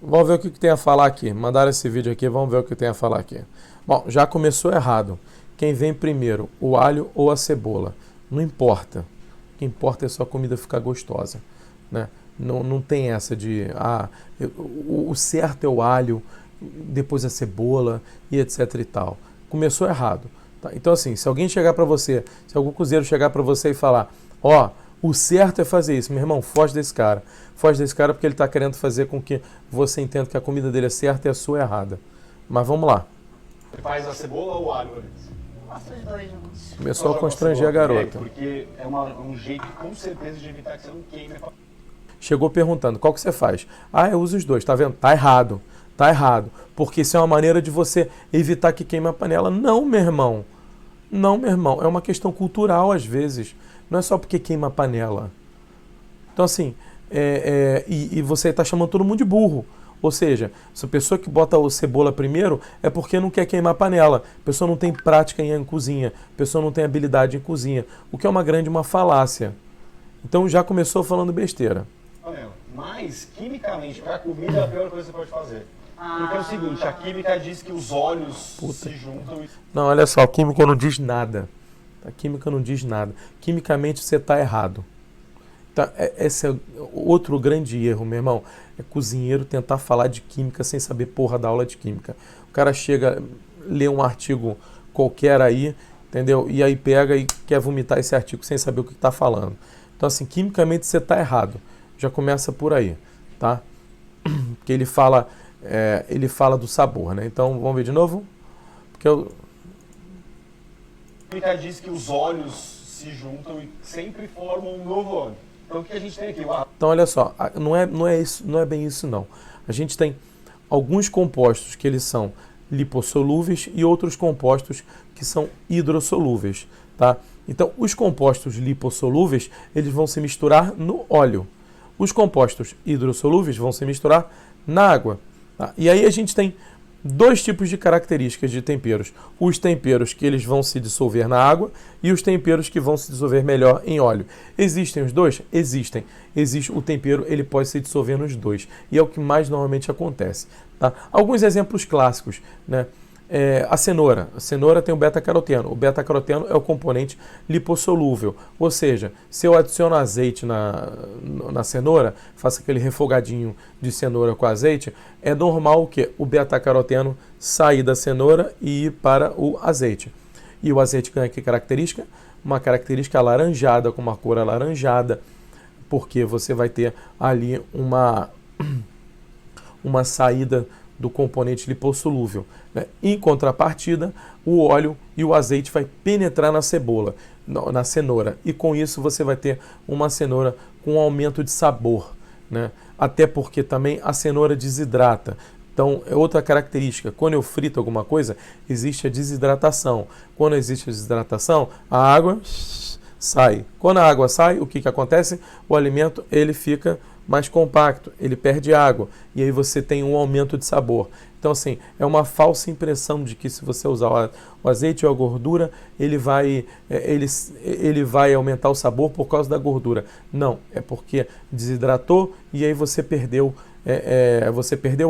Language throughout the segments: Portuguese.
Vamos ver o que tem a falar aqui. Mandaram esse vídeo aqui, vamos ver o que tem a falar aqui. Bom, já começou errado. Quem vem primeiro, o alho ou a cebola? Não importa. O que importa é só a comida ficar gostosa, né? Não tem essa de, o certo é o alho, depois a cebola e etc e tal. Começou errado. Tá? Então assim, se alguém chegar para você, se algum cozinheiro chegar para você e falar, ó, o certo é fazer isso, meu irmão, foge desse cara. Foge desse cara porque ele está querendo fazer com que você entenda que a comida dele é certa e a sua é errada. Mas vamos lá. Você faz a cebola ou o alho antes? Faço os dois juntos. Começou a constranger a garota. Porque é um jeito, com certeza, de evitar que você não queime. Chegou perguntando, qual que você faz? Eu uso os dois, tá vendo? Tá errado, tá errado. Porque isso é uma maneira de você evitar que queime a panela. Não, meu irmão. Não, meu irmão. É uma questão cultural, às vezes. Não é só porque queima a panela. Então, assim, e você está chamando todo mundo de burro. Ou seja, se a pessoa que bota a cebola primeiro é porque não quer queimar a panela. A pessoa não tem prática em cozinha. A pessoa não tem habilidade em cozinha. O que é uma falácia. Então já começou falando besteira. Mas, quimicamente, para a comida é a pior coisa que você pode fazer. Porque é o seguinte, a química diz que os óleos se juntam e... Não, olha só, a química não diz nada. A química não diz nada. Quimicamente você está errado. Tá, esse é outro grande erro, meu irmão. É cozinheiro tentar falar de química sem saber porra da aula de química. O cara chega, lê um artigo qualquer aí, entendeu? E aí pega e quer vomitar esse artigo sem saber o que está falando. Então, assim, quimicamente você está errado. Já começa por aí, tá? Porque ele fala do sabor, né? Então, vamos ver de novo? Porque a química diz que os óleos se juntam e sempre formam um novo óleo. Então, o que a gente tem aqui? Então, olha só, não é bem isso, não. A gente tem alguns compostos que eles são lipossolúveis e outros compostos que são hidrossolúveis, tá? Então, os compostos lipossolúveis, eles vão se misturar no óleo. Os compostos hidrossolúveis vão se misturar na água. Tá? E aí a gente tem dois tipos de características de temperos. Os temperos que eles vão se dissolver na água e os temperos que vão se dissolver melhor em óleo. Existem os dois? Existem. Existe o tempero, ele pode se dissolver nos dois. E é o que mais normalmente acontece. Tá? Alguns exemplos clássicos, né? A cenoura. A cenoura tem o beta-caroteno. O beta-caroteno é o componente lipossolúvel. Ou seja, se eu adiciono azeite na cenoura, faço aquele refogadinho de cenoura com azeite, é normal que o beta-caroteno saia da cenoura e ir para o azeite. E o azeite ganha que característica? Uma característica alaranjada, com uma cor alaranjada, porque você vai ter ali uma saída do componente lipossolúvel, né? Em contrapartida, o óleo e o azeite vai penetrar na cenoura, e com isso você vai ter uma cenoura com um aumento de sabor, né? Até porque também a cenoura desidrata. Então, é outra característica. Quando eu frito alguma coisa, existe a desidratação. Quando existe a desidratação, a água sai. Quando a água sai, o que acontece? O alimento ele fica mais compacto, ele perde água e aí você tem um aumento de sabor. Então, assim, é uma falsa impressão de que se você usar o azeite ou a gordura, ele vai aumentar o sabor por causa da gordura. Não, é porque desidratou e aí você perdeu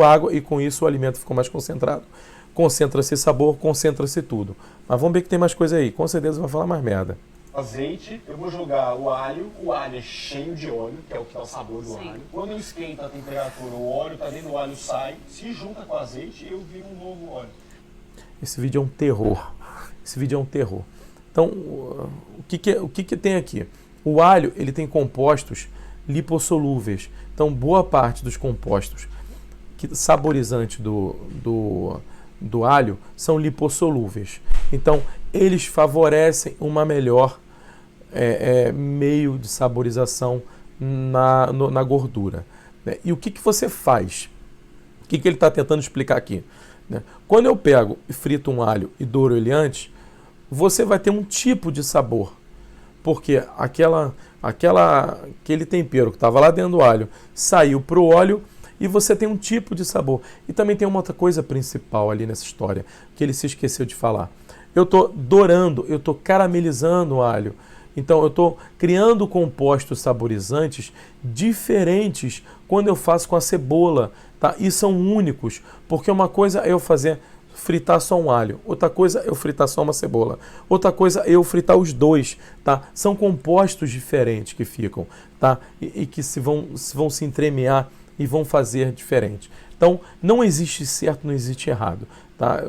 água e com isso o alimento ficou mais concentrado. Concentra-se sabor, concentra-se tudo. Mas vamos ver que tem mais coisa aí. Com certeza vai falar mais merda. Azeite, eu vou jogar o alho é cheio de óleo, que é o que dá o sabor do alho. Quando eu esquento a temperatura, o óleo tá dentro do alho, sai, se junta com o azeite e eu viro um novo óleo. Esse vídeo é um terror. Então, o que tem aqui? O alho, ele tem compostos lipossolúveis. Então, boa parte dos compostos saborizantes do alho são lipossolúveis. Então, eles favorecem uma melhor meio de saborização na gordura. Né? E o que você faz? O que ele está tentando explicar aqui? Né? Quando eu pego e frito um alho e douro ele antes, você vai ter um tipo de sabor. Porque aquele tempero que estava lá dentro do alho saiu para o óleo e você tem um tipo de sabor. E também tem uma outra coisa principal ali nessa história, que ele se esqueceu de falar. Eu estou dourando, eu estou caramelizando o alho. Então, eu estou criando compostos saborizantes diferentes quando eu faço com a cebola. tá? E são únicos, porque uma coisa é eu fritar só um alho, outra coisa é eu fritar só uma cebola, outra coisa é eu fritar os dois, tá? São compostos diferentes que ficam, tá? E que vão se entremear e vão fazer diferente. Então, não existe certo, não existe errado, tá?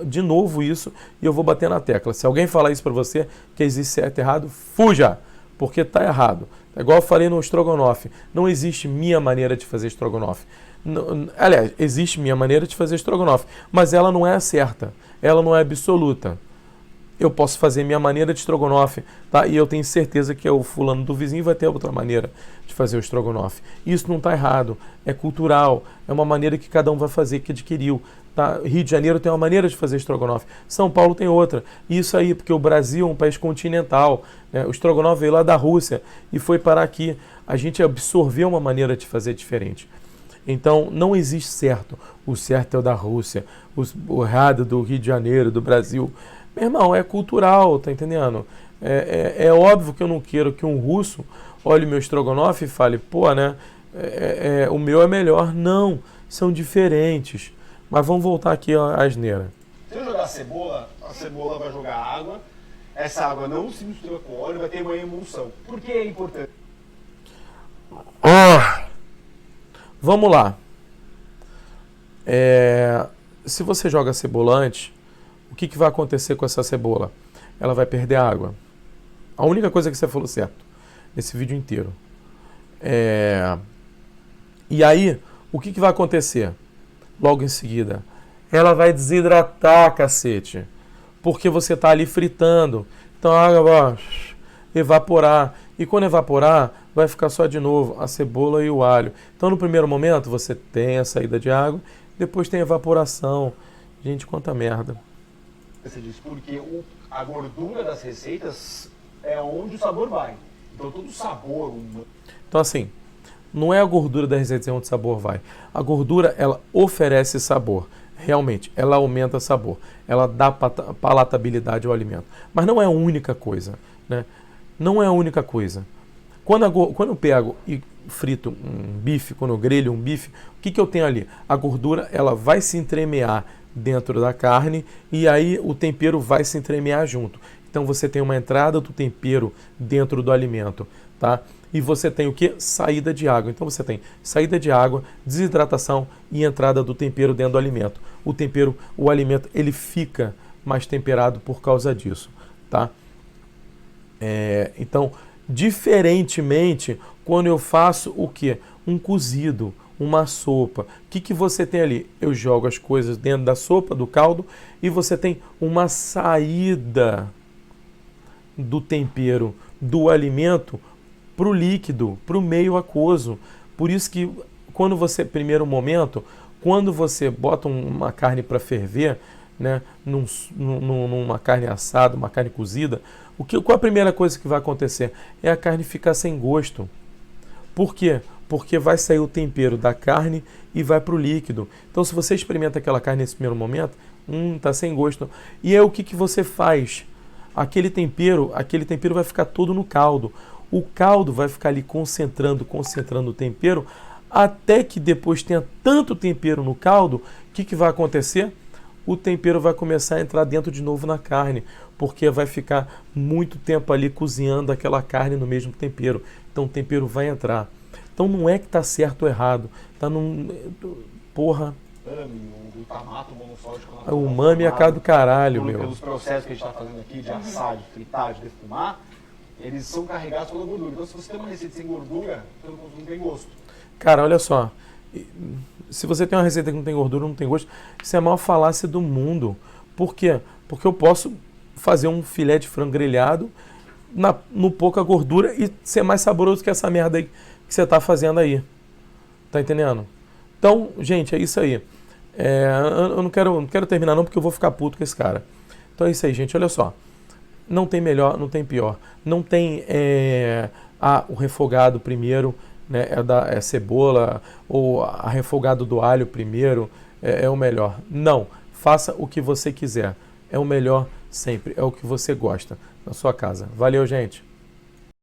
De novo isso, e eu vou bater na tecla. Se alguém falar isso para você, que existe certo e errado, fuja, porque tá errado. É igual eu falei no estrogonofe, não existe minha maneira de fazer estrogonofe. Aliás, existe minha maneira de fazer estrogonofe, mas ela não é certa, ela não é absoluta. Eu posso fazer minha maneira de estrogonofe, tá? E eu tenho certeza que o fulano do vizinho vai ter outra maneira de fazer o estrogonofe. Isso não está errado, é cultural, é uma maneira que cada um vai fazer, que adquiriu. Tá? Rio de Janeiro tem uma maneira de fazer estrogonofe, São Paulo tem outra. Isso aí, porque o Brasil é um país continental, né? O estrogonofe veio lá da Rússia e foi parar aqui. A gente absorveu uma maneira de fazer diferente. Então, não existe certo. O certo é o da Rússia, o errado do Rio de Janeiro, do Brasil. Meu irmão, é cultural, tá entendendo? É óbvio que eu não quero que um russo olhe meu estrogonofe e fale, pô, né, o meu é melhor. Não, são diferentes. Mas vamos voltar aqui à asneira. Se eu jogar a cebola vai jogar água. Essa água não se mistura com óleo, vai ter uma emulsão. Por que é importante? Vamos lá. Se você joga a cebola antes, o que vai acontecer com essa cebola? Ela vai perder água. A única coisa que você falou certo nesse vídeo inteiro. E aí, o que vai acontecer? Logo em seguida, ela vai desidratar, cacete. Porque você está ali fritando. Então a água vai evaporar. E quando evaporar, vai ficar só de novo a cebola e o alho. Então no primeiro momento você tem a saída de água, depois tem a evaporação. Gente, quanta merda. Você diz porque a gordura das receitas é onde o sabor vai. Então todo o sabor... Então assim, não é a gordura da receita onde o sabor vai. A gordura, ela oferece sabor. Realmente, ela aumenta o sabor. Ela dá palatabilidade ao alimento. Mas não é a única coisa, né? Não é a única coisa. Quando eu pego e frito um bife, quando eu grelho um bife, o que eu tenho ali? A gordura, ela vai se entremear dentro da carne e aí o tempero vai se entremear junto. Então você tem uma entrada do tempero dentro do alimento, tá? E você tem o que? Saída de água. Então você tem saída de água, desidratação e entrada do tempero dentro do alimento. O alimento, ele fica mais temperado por causa disso, tá? Então, diferentemente, quando eu faço o que? Um cozido, uma sopa. O que você tem ali? Eu jogo as coisas dentro da sopa, do caldo, e você tem uma saída do tempero, do alimento, para o líquido, para o meio aquoso. Por isso que, primeiro momento, quando você bota uma carne para ferver, né, numa carne assada, uma carne cozida, qual a primeira coisa que vai acontecer? É a carne ficar sem gosto. Por quê? Porque vai sair o tempero da carne e vai para o líquido. Então, se você experimenta aquela carne nesse primeiro momento, tá sem gosto. E aí o que você faz? Aquele tempero vai ficar todo no caldo. O caldo vai ficar ali concentrando o tempero, até que depois tenha tanto tempero no caldo, o que vai acontecer? O tempero vai começar a entrar dentro de novo na carne, porque vai ficar muito tempo ali cozinhando aquela carne no mesmo tempero. Então o tempero vai entrar. Então não é que está certo ou errado. Tá num... Porra. O glutamato monossódico... O umami é a cara do caralho, meu. Pelos processos que a gente está fazendo aqui, de assar, de fritar, de defumar, eles são carregados pela gordura. Então se você tem uma receita sem gordura, você não tem gosto. Cara, olha só. Se você tem uma receita que não tem gordura, não tem gosto, isso é a maior falácia do mundo. Por quê? Porque eu posso fazer um filé de frango grelhado no pouca gordura e ser mais saboroso que essa merda aí que você tá fazendo aí. Tá entendendo? Então, gente, é isso aí. Eu não quero terminar não, porque eu vou ficar puto com esse cara. Então é isso aí, gente. Olha só. Não tem melhor, não tem pior. Não tem o refogado primeiro, né, cebola, ou a refogado do alho primeiro, é o melhor. Não, faça o que você quiser. É o melhor sempre, é o que você gosta na sua casa. Valeu, gente!